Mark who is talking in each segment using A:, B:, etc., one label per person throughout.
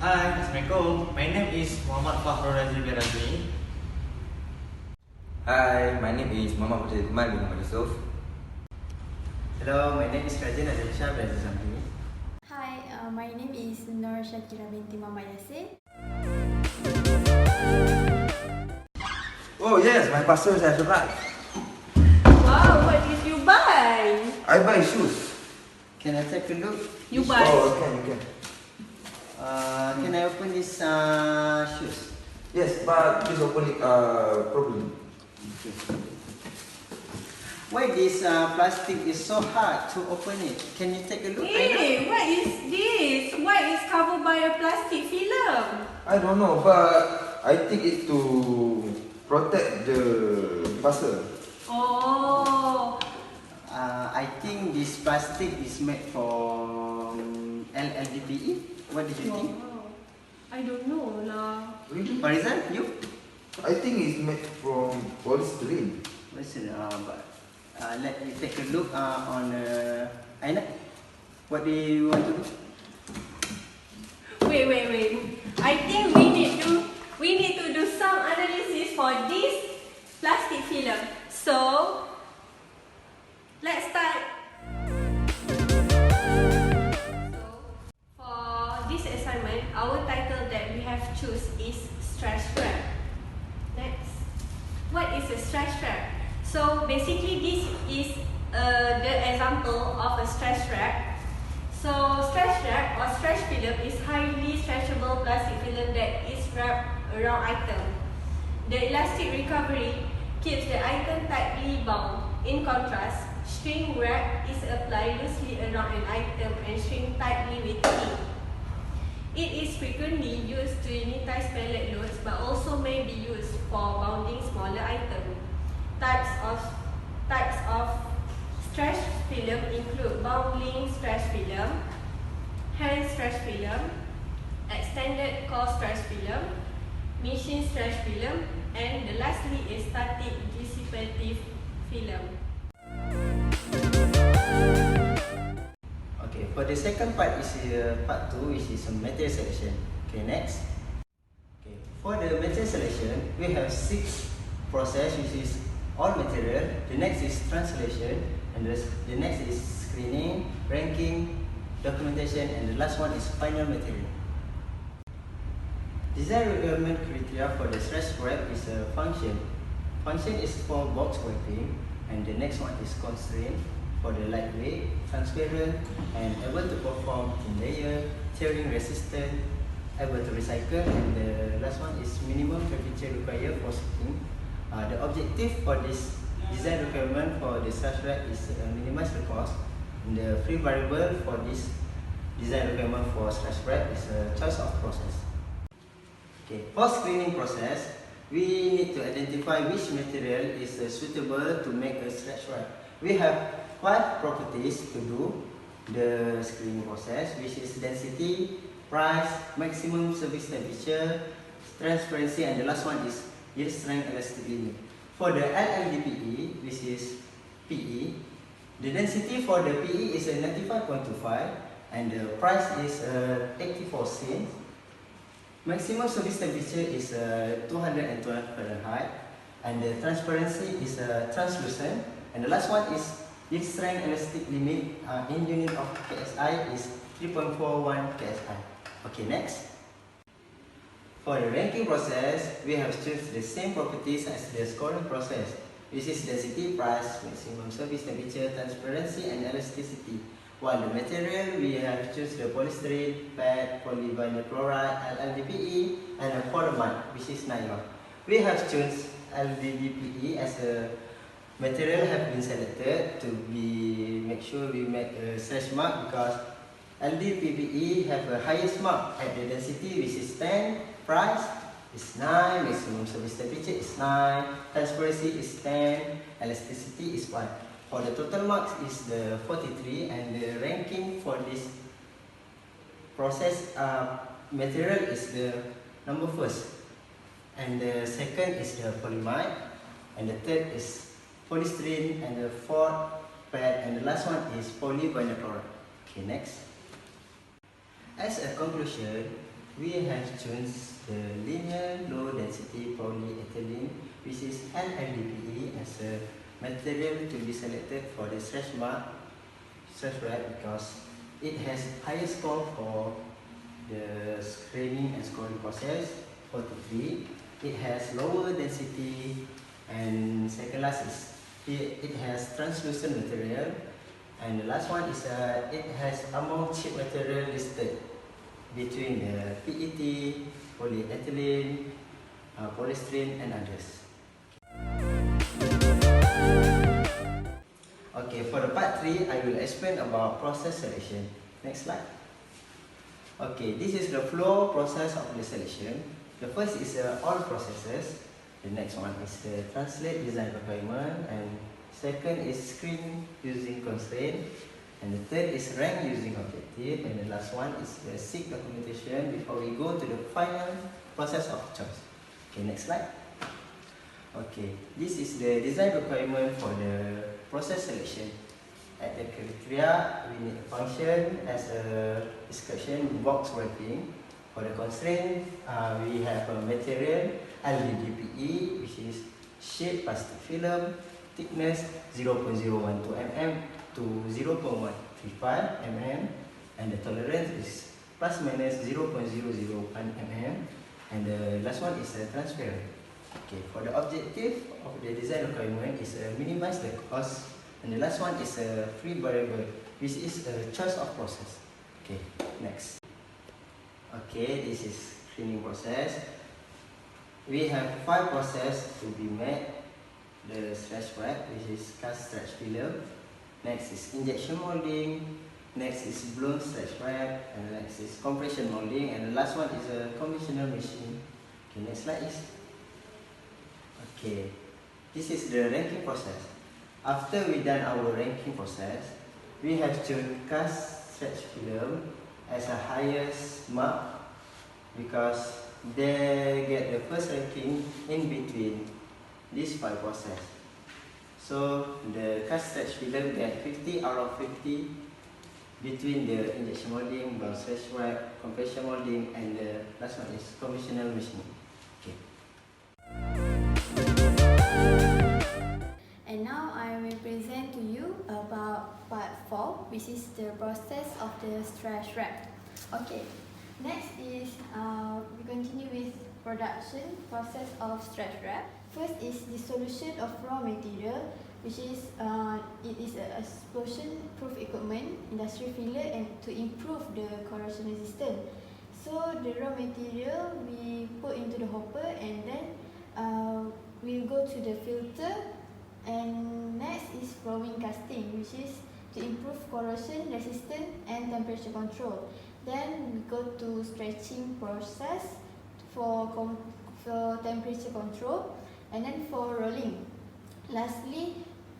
A: Hi, Assalamualaikum. My name is Muhammad Fakhrul Razi bin Razmi.
B: Hi, my name is Muhammad Fatul Iqmal bin Muhammad Yusof.
C: Hello, my name is Kajin Adelsha bin Aziz Zamri.
D: Hi, my name is Nur Shakira binti Mama Yasir.
B: Oh yes, my parcel has arrived.
E: Wow, what did you buy?
B: I buy shoes.
C: Can I take a look?
E: You buy?
B: Oh, you can.
C: Can I open this shoes?
B: Yes, but please open it properly.
C: Why this plastic is so hard to open it? Can you take a look?
E: Hey, what is this? Why is covered by a plastic film?
B: I don't know, but I think it's to protect the parcel.
E: Oh,
C: I think this plastic is made from LLDPE. What did you think?
E: wow. I don't know lah.
B: Really?
C: Farizan, you?
B: I think it's made from polystyrene.
C: Listen, but let me take a look on Aina. What do you want to do?
E: Wait. I think we need to do some analysis for this plastic film. So, let's start. So, for this assignment, our title that we have choose is stretch wrap. Next, what is a stretch wrap? So basically, this is the example of a stretch wrap. So stretch wrap or stretch film is highly stretchable plastic film that is wrapped around item. The elastic recovery keeps the item tightly bound. In contrast, shrink wrap is applied loosely around an item and shrink tightly with heat. It is frequently used to unitize pallet loads but also may be used for bounding smaller items. Types of stretch film include bundling stretch film, hand stretch film, extended core stretch film, machine stretch film, and the lastly is static dissipative film.
C: Okay, for the second part is part 2, which is material selection. Okay, next. Okay, for the material selection, we have 6 process, which is all material. The next is translation, and the next is screening, ranking, documentation, and the last one is final material. Design requirement criteria for the stretch wrap is a function. Function is for box wrapping, and the next one is constraint for the lightweight, transparent, and able to perform thin layer, tearing resistant, able to recycle, and the last one is minimum temperature required for shipping. The objective for this design requirement for the stretch wrap is minimize the cost. And the free variable for this design requirement for stretch wrap is a choice of process. Okay, for screening process, we need to identify which material is suitable to make a stretch wrap. We have 5 properties to do the screening process, which is density, price, maximum service temperature, transparency, and the last one is yield strength elastic limit. For the LLDPE, which is PE, the density for the PE is 95.25 and the price is 84 cents. Maximum service temperature is 212 Fahrenheit, and the transparency is translucent, and the last one is yield strength elastic limit in unit of KSI is 3.41 KSI. Okay, next. For the ranking process, we have chosen the same properties as the scoring process, which is density, price, maximum service temperature, transparency, and elasticity. While the material, we have chosen the polystyrene, PET, polyvinyl chloride, LLDPE, and the polyamide, which is nylon. We have chosen LLDPE as a material have been selected to make sure we make a stretch mark because LLDPE have a highest mark at the density, which is 10. Price is 9, maximum service temperature is 9, transparency is 10, elasticity is 1. For the total marks is the 43, and the ranking for this process material is the number first, and the second is the polyamide, and the third is polystyrene, and the fourth PET, and the last one is polyvinyl chloride. Okay, next. As a conclusion, we have chosen the linear low density polyethylene, which is LLDPE, as a material to be selected for the stretch wrap because it has higher score for the screening and scoring process 4 to 3. It has lower density, and second last is it has translucent material, and the last one is it has among cheap material listed between the PET, polyethylene, polystyrene and others. Okay, for the part 3, I will explain about process selection. Next slide. Okay, this is the flow process of the selection. The first is all processes. The next one is the translate design requirement, and second is screen using constraint, and the third is rank using objective, and the last one is the seek documentation before we go to the final process of choice. Okay, next slide. Okay, this is the design requirement for the process selection. At the criteria, we need a function as a description box wrapping. For the constraint, we have a material LDPE, which is sheet plastic film, thickness 0.012 mm to 0.135 mm, and the tolerance is plus minus 0.001 mm, and the last one is transparent. Okay, for the objective of the design requirement is minimize the cost, and the last one is a free variable, which is a choice of process. Okay, next. Okay, this is cleaning process. We have 5 processes to be made. The stretch wrap, which is cast stretch film. Next is injection molding. Next is blown stretch wrap, and next is compression molding, and the last one is a conventional machine. Okay, next slide is. Okay, this is the ranking process. After we done our ranking process, we have to cast stretch film as a highest mark because they get the first ranking in between these 5 processes. So the cast stretch film get 50 out of 50 between the injection molding, blown stretch wrap, compression molding, and the last one is conventional machining. Okay.
D: And now I will present to you about part 4, which is the process of the stretch wrap. Okay, next is we continue with production process of stretch wrap. First is dissolution of raw material, which is it is an explosion-proof equipment, industrial filler, and to improve the corrosion resistance. So the raw material we put into the hopper, and then we'll go to the filter. And next is flowing casting, which is to improve corrosion resistance and temperature control. Then we go to stretching process for temperature control, and then for rolling. Lastly,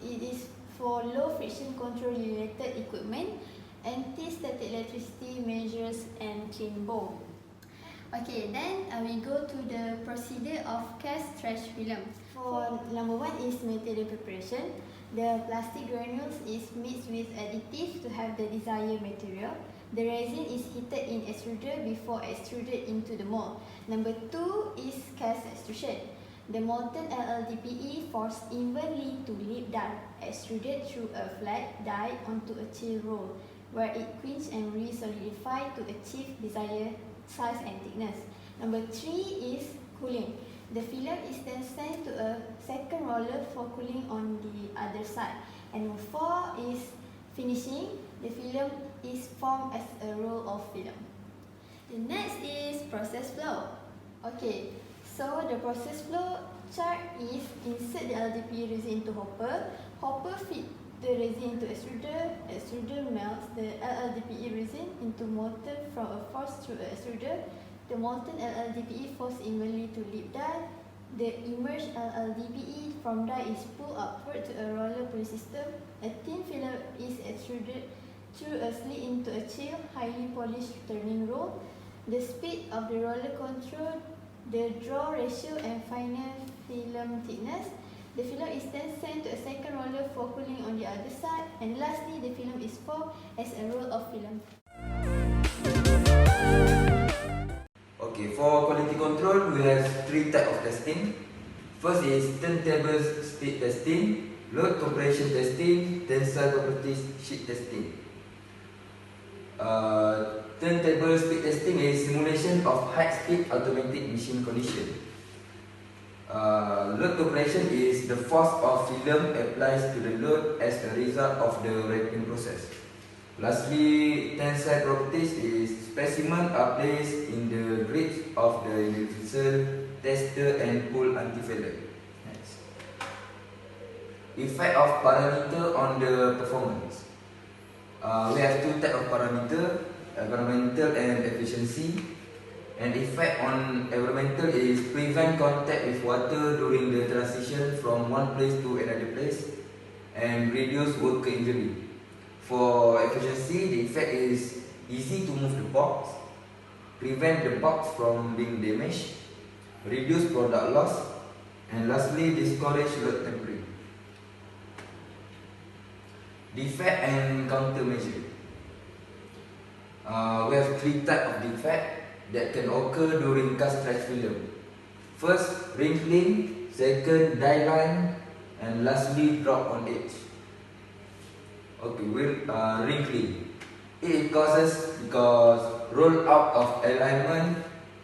D: it is for low friction control related equipment, anti-static electricity measures, and clean bowl. Okay, then we go to the procedure of cast stretch film. For number 1 is material preparation. The plastic granules is mixed with additives to have the desired material. The resin is heated in extruder before extruded into the mold. Number 2 is cast extrusion. The molten LLDPE forced evenly to lip die, extruded through a flat die onto a chill roll, where it quenches and re-solidifies to achieve desired size and thickness. Number 3 is cooling. The film is then sent to a second roller for cooling on the other side. And number 4 is finishing. The film is formed as a roll of film. The next is process flow. Okay, so the process flow chart is insert the LDPE resin into hopper. Hopper feed the resin into extruder. Extruder melts the LLDPE resin into molten from a force through a extruder. The molten LLDPE forced evenly to lip die. The emerged LLDPE from die is pulled upward to a roller pulley system. A thin film is extruded through a slit into a chill, highly polished turning roll. The speed of the roller control the draw ratio and final film thickness. The film is then sent to a second roller for cooling on the other side. And lastly, the film is formed as a roll of film.
B: Okay, for quality control, we have three types of testing. First is turntable speed testing, load compression testing, tensile properties sheet testing. Turntable speed testing is simulation of high-speed automatic machine condition. Load compression is the force of film applies to the load as a result of the wrapping process. Lastly, tensile properties is specimen are placed in the grips of the universal tester and pull until failure. Next. Effect of parameter on the performance. We have two types of parameter, environmental and efficiency. An effect on environmental is prevent contact with water during the transition from one place to another place and reduce worker injury. For efficiency, the effect is easy to move the box, prevent the box from being damaged, reduce product loss, and lastly, discourage load tampering. Defect and countermeasure. We have three types of defect that can occur during cast stretch film. First, wrinkling, second, die line, and lastly, drop on edge. Okay, wrinkling. It causes because roll out of alignment,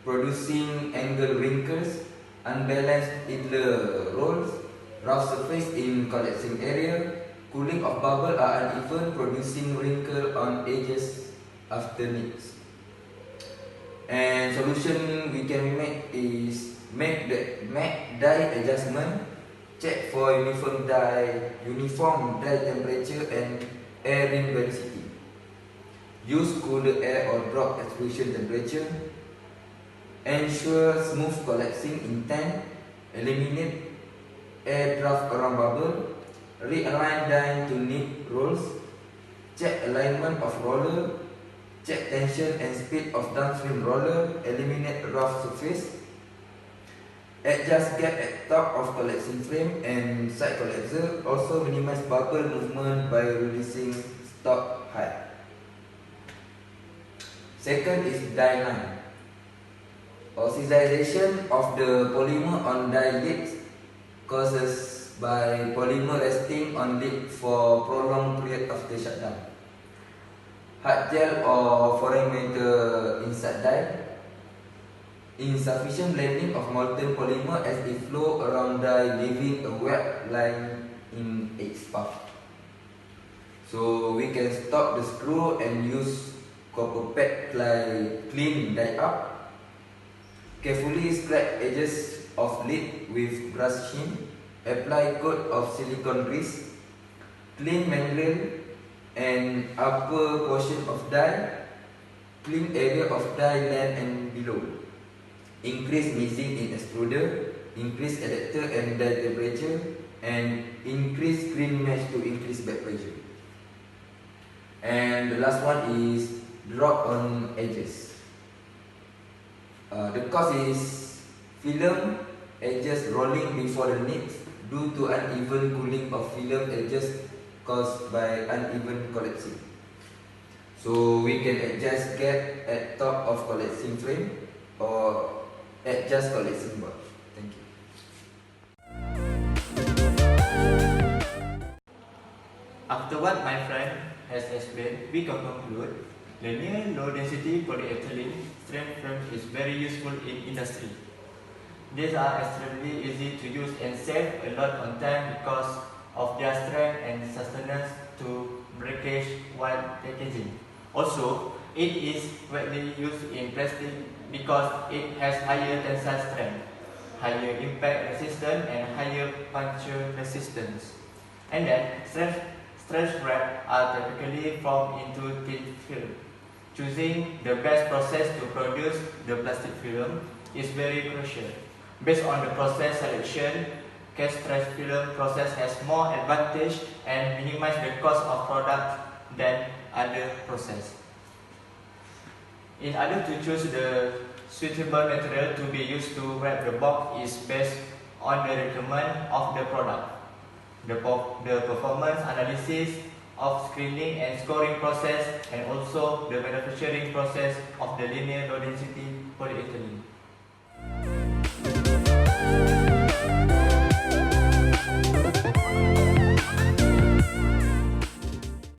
B: producing angle wrinkles, unbalanced idler rolls, rough surface in collapsing area, cooling of bubble are uneven, producing wrinkle on edges after needs. And solution we can make is make die adjustment, check for uniform die temperature and air ring velocity. Use cooler air or drop extrusion temperature. Ensure smooth collapsing intent. Eliminate air draft around bubble. Realign die to need rolls. Check alignment of roller. Check tension and speed of downstream roller. Eliminate rough surface. Adjust gap at top of collapsing frame and side collapser. Also minimize bubble movement by reducing stop height. Second is die line. Oxidization of the polymer on die lids causes by polymer resting on lid for prolonged period after shutdown. Hard gel or foreign metal inside die. Insufficient blending of molten polymer as it flow around die, leaving a wet line in its path. So we can stop the screw and use copper pad clean die up. Carefully scrape edges of lid with brush sheen. Apply coat of silicone grease. Clean membrane and upper portion of die. Clean area of die length and below. Increase mixing in extruder, increase adapter and die temperature, and increase screen mesh to increase back pressure. And the last one is drop on edges. The cause is film edges rolling before the needs due to uneven cooling of film edges caused by uneven collapsing. So we can adjust gap at top of collapsing frame or adjust collapsing bar. Thank you.
A: After what my friend has explained, we can conclude the new low-density polyethylene strand frame is very useful in industry. These are extremely easy to use and save a lot on time because of their strength and sustenance to breakage while packaging. Also, it is widely used in plastic because it has higher tensile strength, higher impact resistance, and higher puncture resistance. And then, stretch wrap are typically formed into thin film. Choosing the best process to produce the plastic film is very crucial. Based on the process selection, cast stretch film process has more advantage and minimize the cost of product than other process. In order to choose the suitable material to be used to wrap the box is based on the requirement of the product. The performance analysis of screening and scoring process, and also the manufacturing process of the linear low density polyethylene.